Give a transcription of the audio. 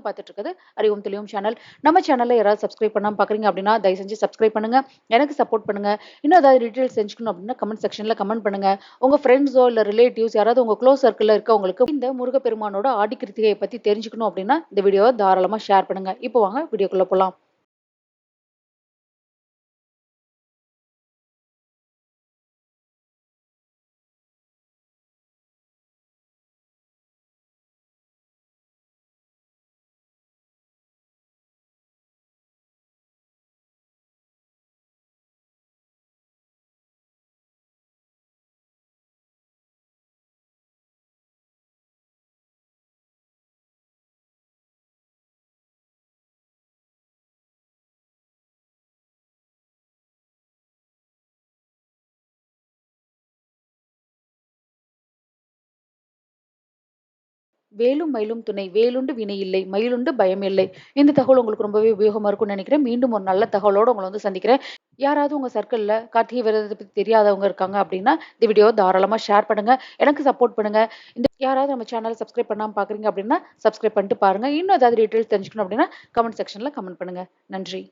பார்த்துட்டு இருக்கிறது அறிவும் தெளிவும் சேனல். நம்ம சேனல்ல யாராவது சப்ஸ்கிரைப் பண்ணாம பார்க்குறீங்க அப்படின்னா, தயவு செஞ்சு சப்ஸ்கிரைப் பண்ணுங்க. எனக்கு சப்போர்ட் பண்ணுங்க. இன்னும் ஏதாவது டீட்டெயில்ஸ் தெரிஞ்சுக்கணும் அப்படின்னா, கமெண்ட் செக்ஷன்ல கமெண்ட் பண்ணுங்க. உங்க ஃப்ரெண்ட்ஸோ இல்ல ரிலேட்டிவ்ஸ் யாராவது உங்க க்ளோஸ் சர்க்கிள்ல இருக்கவங்களுக்கு இந்த முருகப்பெருமானோட ஆடி கிருத்திகையை பத்தி தெரிஞ்சுக்கணும் அப்படின்னா, இந்த வீடியோவை தாராளமா ஷேர் பண்ணுங்க. இப்போ வாங்க வீடியோக்குள்ள போலாம். வேலும் மயிலும் துணை வேலுண்டு வினை இல்லை மயிலுண்டு பயம் இல்லை. இந்த தகவல் உங்களுக்கு ரொம்பவே உபயோகமா இருக்கும்னு நினைக்கிறேன். மீண்டும் ஒரு நல்ல தகவலோட உங்களை வந்து சந்திக்கிறேன். யாராவது உங்க சர்க்கிள்ல கார்த்திகை விரதத்தை பத்தி தெரியாதவங்க இருக்காங்க அப்படின்னா, இந்த வீடியோ தாராளமா ஷேர் பண்ணுங்க. எனக்கு சப்போர்ட் பண்ணுங்க. இந்த யாராவது நம்ம சேனலை சப்ஸ்கிரைப் பண்ணாம பார்க்குறீங்க அப்படின்னா, சப்ஸ்கிரைப் பண்ணிட்டு பாருங்க. இன்னும் ஏதாவது டீட்டெயில்ஸ் தெரிஞ்சுக்கணும் அப்படின்னா, கமெண்ட் செக்ஷன்ல கமெண்ட் பண்ணுங்க. நன்றி.